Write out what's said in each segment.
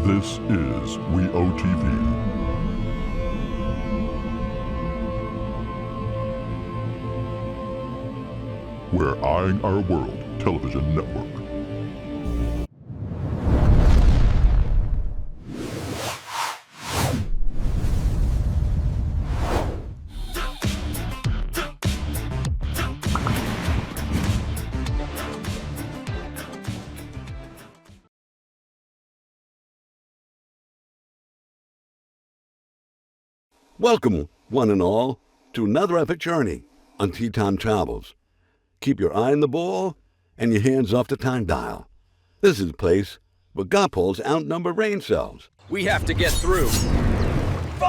This is WeOTV. We're Eyeing Our World Television Network. Welcome, one and all, to another epic journey on Tea Time Travels. Keep your eye on the ball and your hands off the time dial. This is a place where golf balls outnumber brain cells. We have to get through.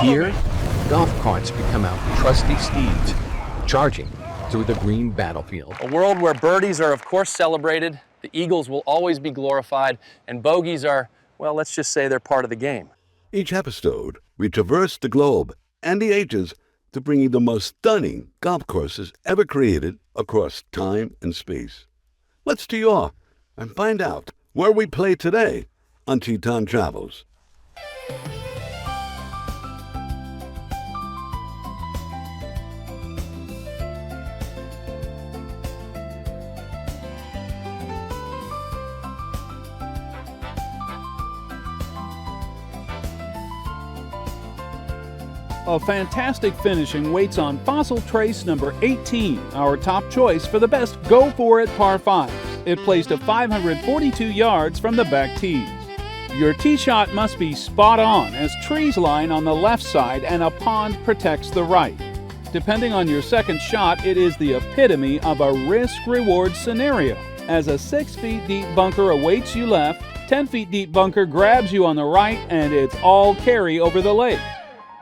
Here, golf carts become our trusty steeds, charging through the green battlefield. A world where birdies are, of course, celebrated, the eagles will always be glorified, and bogeys are, well, let's just say they're part of the game. Each episode, we traverse the globe and the ages to bring you the most stunning golf courses ever created across time and space. Let's tee off and find out where we play today on Tea Time Travels. A fantastic finishing waits on Fossil Trace number 18, our top choice for the best go-for-it par 5s. It placed a 542 yards from the back tees. Your tee shot must be spot on, as trees line on the left side and a pond protects the right. Depending on your second shot, it is the epitome of a risk-reward scenario, as a 6 feet deep bunker awaits you left, 10 feet deep bunker grabs you on the right, and it's all carry over the lake.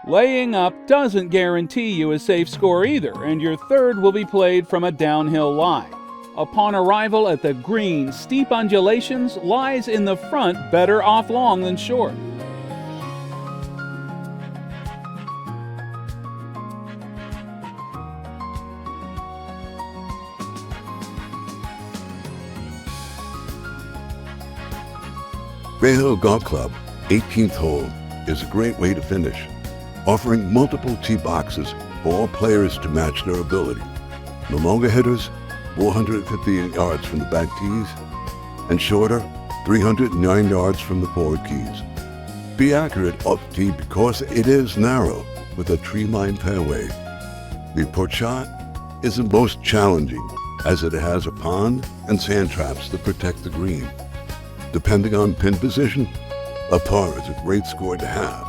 Laying up doesn't guarantee you a safe score either, and your third will be played from a downhill lie. Upon arrival at the green, steep undulations lies in the front, better off long than short. Bay Hill Golf Club, 18th hole, is a great way to finish, offering multiple tee boxes for all players to match their ability. The longer hitters, 458 yards from the back tees, and shorter, 309 yards from the forward keys. Be accurate off tee because it is narrow with a tree-lined fairway. The approach shot is the most challenging as it has a pond and sand traps that protect the green. Depending on pin position, a par is a great score to have.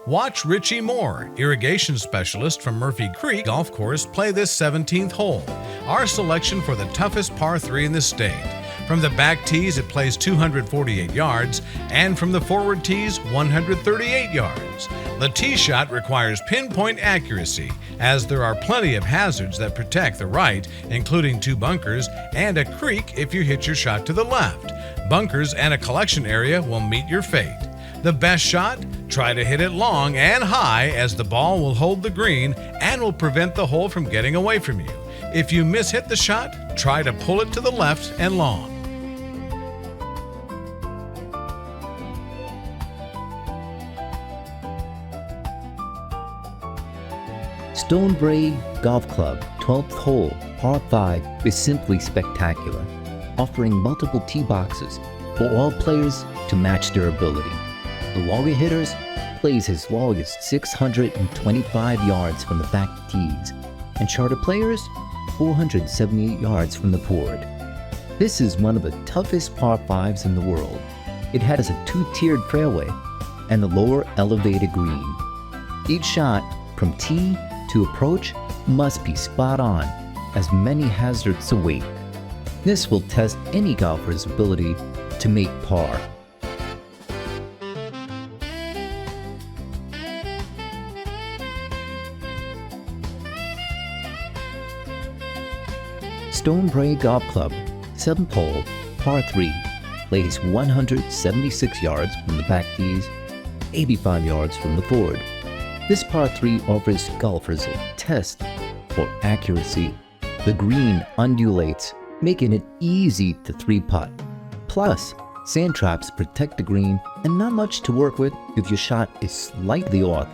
Watch Richie Moore, irrigation specialist from Murphy Creek Golf Course, play this 17th hole. Our selection for the toughest par 3 in the state. From the back tees, it plays 248 yards, and from the forward tees, 138 yards. The tee shot requires pinpoint accuracy, as there are plenty of hazards that protect the right, including 2 bunkers and a creek if you hit your shot to the left. Bunkers and a collection area will meet your fate. The best shot? Try to hit it long and high, as the ball will hold the green and will prevent the hole from getting away from you. If you mishit the shot, try to pull it to the left and long. Stonebrae Golf Club, 12th hole, par 5, is simply spectacular, offering multiple tee boxes for all players to match their ability. The longer hitters plays as long as 625 yards from the back tees, and shorter players 478 yards from the board. This is one of the toughest par 5s in the world. It has a 2-tiered fairway and a lower elevated green. Each shot, from tee to approach, must be spot on, as many hazards await. This will test any golfer's ability to make par. Stonebrae Golf Club, 7th hole, par 3 plays 176 yards from the back tees, 85 yards from the forward. This par 3 offers golfers a test for accuracy. The green undulates, making it easy to 3-putt. Plus, sand traps protect the green and not much to work with if your shot is slightly off.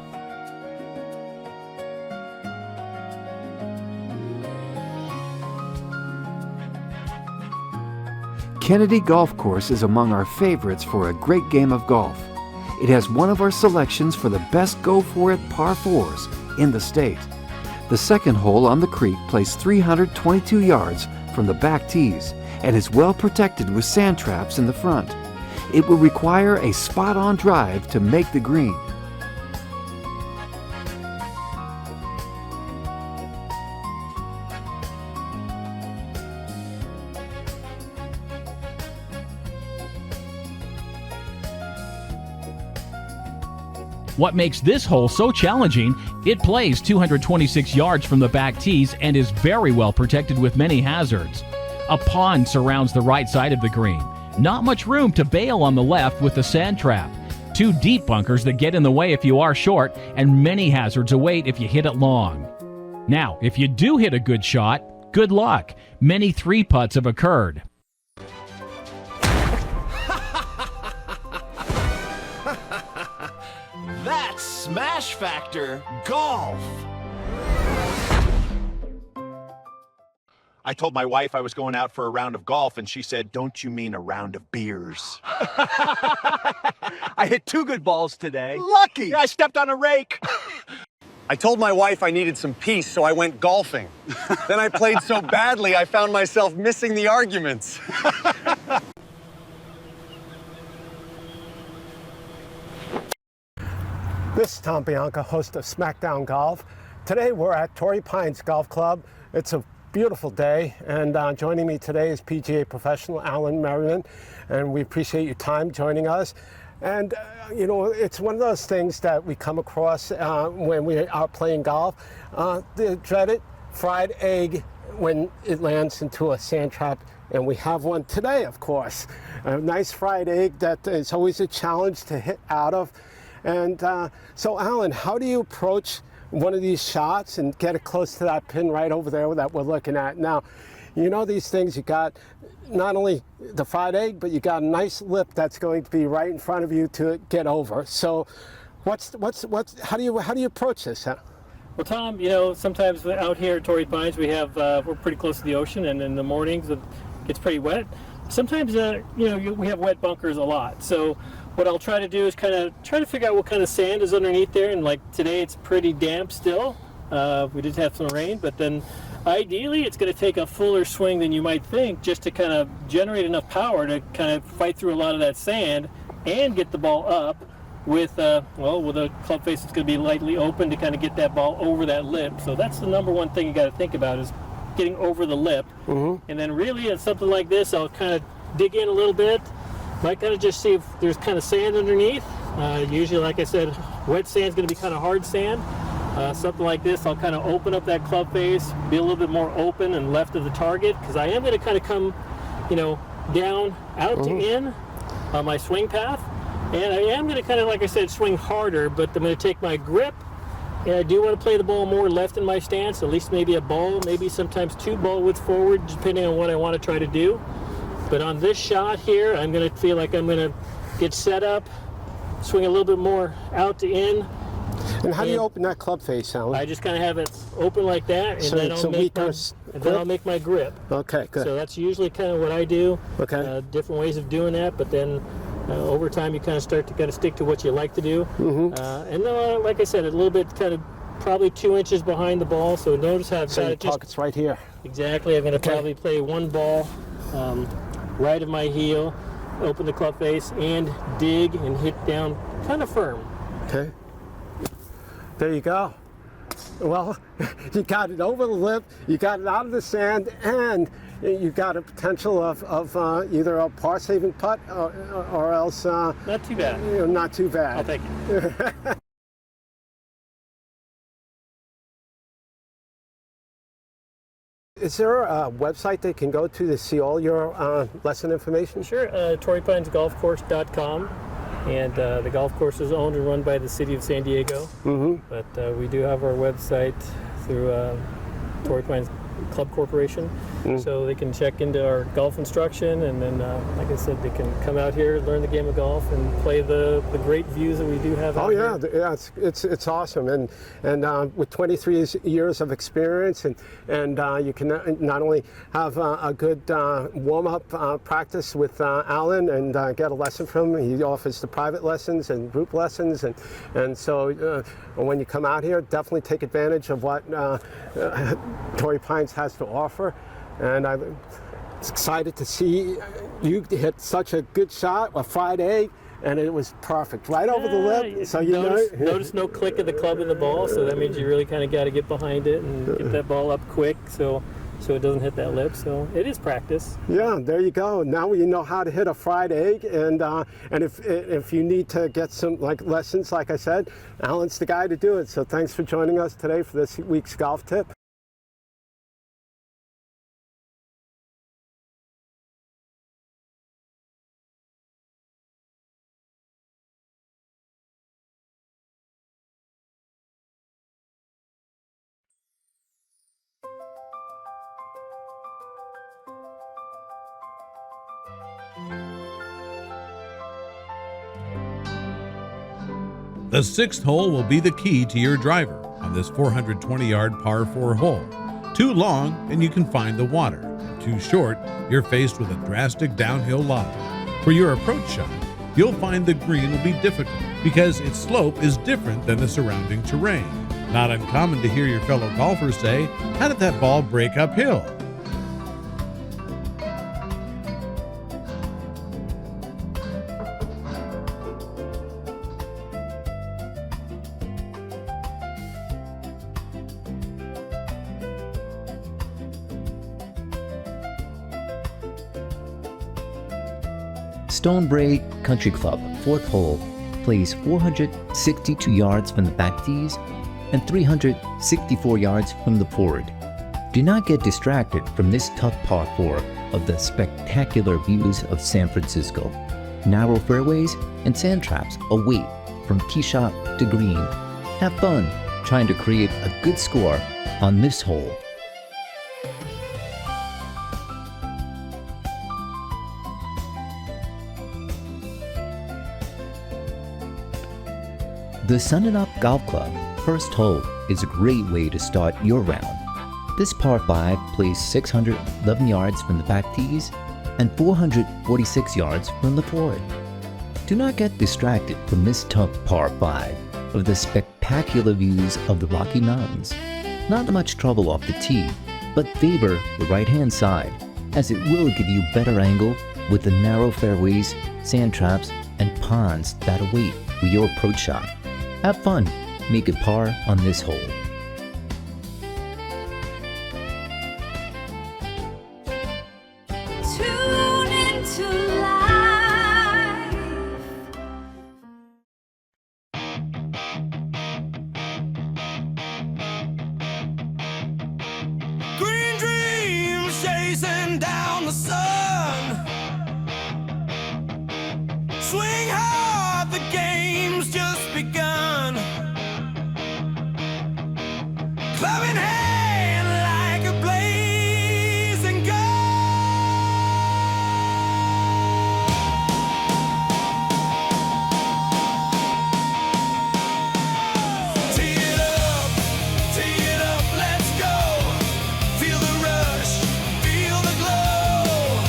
Kennedy Golf Course is among our favorites for a great game of golf. It has one of our selections for the best go-for-it par 4s in the state. The second hole on the creek plays 322 yards from the back tees and is well protected with sand traps in the front. It will require a spot-on drive to make the green. What makes this hole so challenging, it plays 226 yards from the back tees and is very well protected with many hazards. A pond surrounds the right side of the green. Not much room to bail on the left with the sand trap. 2 deep bunkers that get in the way if you are short, and many hazards await if you hit it long. Now, if you do hit a good shot, good luck. Many 3-putts have occurred. That's Smash Factor Golf! I told my wife I was going out for a round of golf, and she said, "Don't you mean a round of beers?" I hit 2 good balls today. Lucky! Yeah, I stepped on a rake. I told my wife I needed some peace, so I went golfing. Then I played so badly, I found myself missing the arguments. This is Tom Bianca, host of SmackDown Golf. Today we're at Torrey Pines Golf Club. It's a beautiful day, and joining me today is PGA professional Alan Merriman, and we appreciate your time joining us. And you know, it's one of those things that we come across when we are playing golf, the dreaded fried egg when it lands into a sand trap, and we have one today, of course. A nice fried egg that is always a challenge to hit out of. And so Alan, how do you approach one of these shots and get it close to that pin right over there that we're looking at? Now, you know these things, you got not only the fried egg, but you got a nice lip that's going to be right in front of you to get over. So how do you approach this? Huh? Well, Tom, you know, sometimes out here at Torrey Pines, we're pretty close to the ocean, and in the mornings it gets pretty wet. Sometimes, you know, we have wet bunkers a lot. So what I'll try to do is kind of try to figure out what kind of sand is underneath there. And like today, it's pretty damp still. We did have some rain, but then ideally it's going to take a fuller swing than you might think, just to kind of generate enough power to kind of fight through a lot of that sand and get the ball up with a club face that's going to be lightly open to kind of get that ball over that lip. So that's the number one thing you got to think about, is getting over the lip. And then really in something like this, I'll kind of dig in a little bit. Might kind of just see if there's kind of sand underneath. Usually, like I said, wet sand's going to be kind of hard sand. Something like this, I'll kind of open up that club face, be a little bit more open and left of the target, because I am going to kind of come, you know, down, out to in on my swing path. And I am going to kind of, like I said, swing harder, but I'm going to take my grip. And I do want to play the ball more left in my stance, at least maybe a ball, maybe sometimes 2 ball widths forward, depending on what I want to try to do. But on this shot here, I'm going to feel like I'm going to get set up, swing a little bit more out to in. And how do you open that club face, Alan? I just kind of have it open like that, and then I'll make my grip. Okay, good. So that's usually kind of what I do. Okay. Different ways of doing that, but then over time you kind of start to kind of stick to what you like to do. And then, like I said, a little bit kind of probably 2 inches behind the ball. So notice how I've got it just... pocket's right here. Exactly. I'm going to probably play 1 ball right of my heel, open the club face, and dig and hit down kind of firm. Okay. There you go. Well, you got it over the lip, you got it out of the sand, and you got a potential of either a par-saving putt or else... not too bad. You know, not too bad. I'll take it. Is there a website they can go to see all your lesson information? Sure, TorreyPinesGolfCourse.com. And the golf course is owned and run by the city of San Diego. But we do have our website through Torrey Pines Club Corporation, so they can check into our golf instruction, and then, like I said, they can come out here, learn the game of golf, and play the great views that we do have out here. Yeah, it's awesome, and with 23 years of experience, and you can not only have a good warm-up practice with Alan and get a lesson from him. He offers the private lessons and group lessons, and so when you come out here, definitely take advantage of what Torrey Pines has to offer, and I'm excited to see you hit such a good shot, a fried egg, and it was perfect, right over the lip. So you notice no click of the club in the ball, so that means you really kind of got to get behind it and get that ball up quick, so it doesn't hit that lip. So it is practice. Yeah, there you go. Now you know how to hit a fried egg, and if you need to get some lessons, like I said, Alan's the guy to do it. So thanks for joining us today for this week's golf tip. The 6th hole will be the key to your driver on this 420-yard par 4 hole. Too long and you can find the water. Too short, you're faced with a drastic downhill lie. For your approach shot, you'll find the green will be difficult because its slope is different than the surrounding terrain. Not uncommon to hear your fellow golfers say, "How did that ball break uphill?" Stonebrae Country Club, 4th hole, plays 462 yards from the back tees and 364 yards from the forward. Do not get distracted from this tough par 4 of the spectacular views of San Francisco. Narrow fairways and sand traps await from tee shot to green. Have fun trying to create a good score on this hole. The Sun It Up Golf Club 1st hole is a great way to start your round. This par 5 plays 611 yards from the back tees and 446 yards from the forward. Do not get distracted from this tough par 5 of the spectacular views of the Rocky Mountains. Not much trouble off the tee, but favor the right-hand side, as it will give you better angle with the narrow fairways, sand traps, and ponds that await for your approach shot. Have fun, make it par on this hole. Tune into life. Green dreams chasing down the sun. Swing hard, the game's just begun. Club in hand like a blazing gun. Tee it up, let's go. Feel the rush, feel the glow.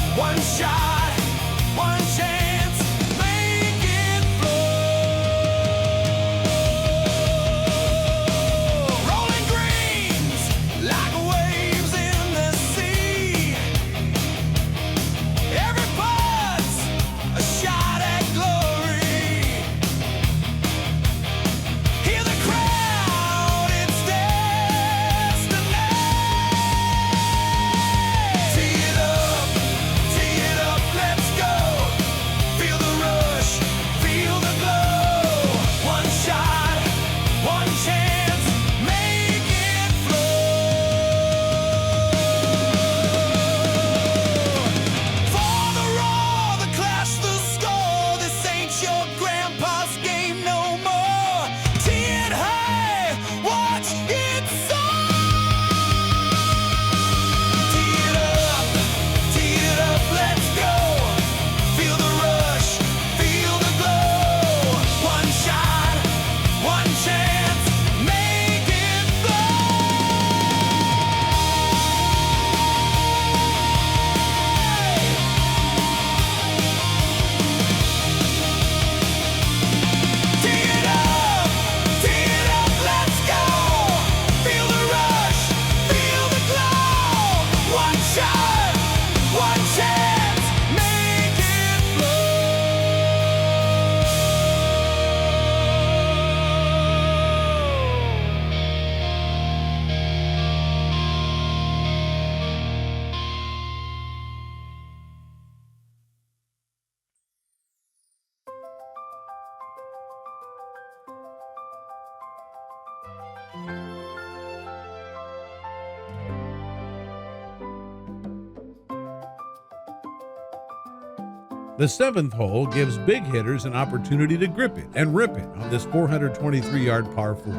The 7th hole gives big hitters an opportunity to grip it and rip it on this 423-yard par 4.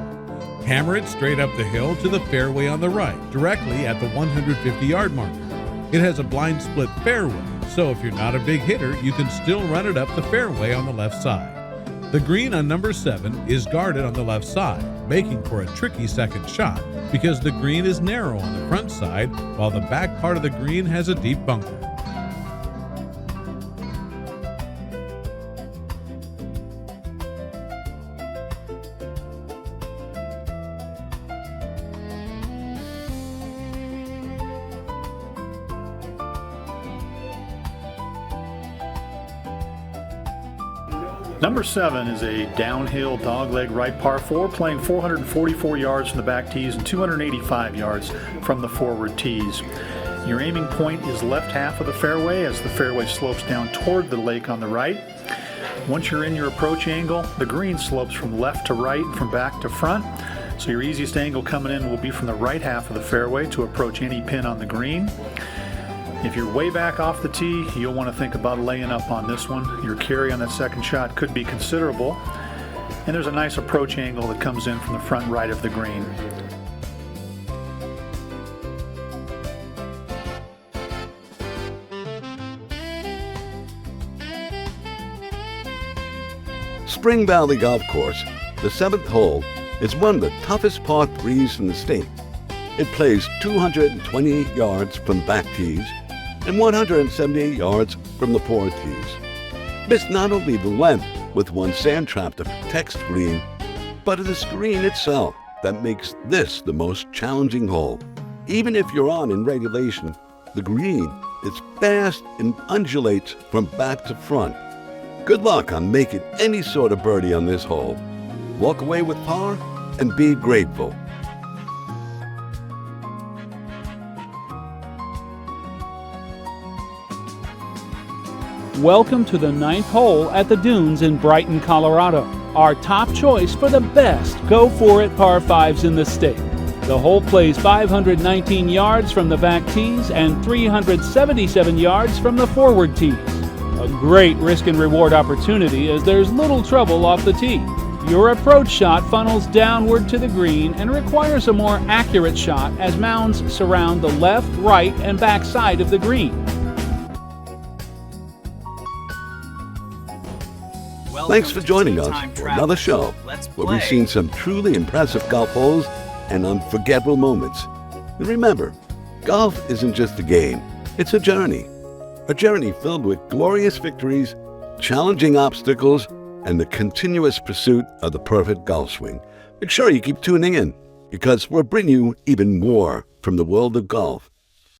Hammer it straight up the hill to the fairway on the right, directly at the 150-yard marker. It has a blind split fairway, so if you're not a big hitter, you can still run it up the fairway on the left side. The green on number 7 is guarded on the left side, making for a tricky second shot because the green is narrow on the front side while the back part of the green has a deep bunker. Number 7 is a downhill dogleg right par 4, playing 444 yards from the back tees and 285 yards from the forward tees. Your aiming point is left half of the fairway as the fairway slopes down toward the lake on the right. Once you're in your approach angle, the green slopes from left to right and from back to front. So your easiest angle coming in will be from the right half of the fairway to approach any pin on the green. If you're way back off the tee, you'll want to think about laying up on this one. Your carry on that second shot could be considerable. And there's a nice approach angle that comes in from the front right of the green. Spring Valley Golf Course, the 7th hole, is one of the toughest par 3s in the state. It plays 228 yards from back tees and 178 yards from the forward tees. Miss not only the length with one sand trap that protects the green, but it is the green itself that makes this the most challenging hole. Even if you're on in regulation, the green is fast and undulates from back to front. Good luck on making any sort of birdie on this hole. Walk away with par and be grateful. Welcome to the 9th hole at the Dunes in Brighton, Colorado. Our top choice for the best go-for-it par 5s in the state. The hole plays 519 yards from the back tees and 377 yards from the forward tees. A great risk and reward opportunity as there's little trouble off the tee. Your approach shot funnels downward to the green and requires a more accurate shot as mounds surround the left, right, and back side of the green. Thanks for joining us for another show where we've seen some truly impressive golf holes and unforgettable moments. And remember, golf isn't just a game, it's a journey filled with glorious victories, challenging obstacles, and the continuous pursuit of the perfect golf swing. Make sure you keep tuning in because we'll bring you even more from the world of golf.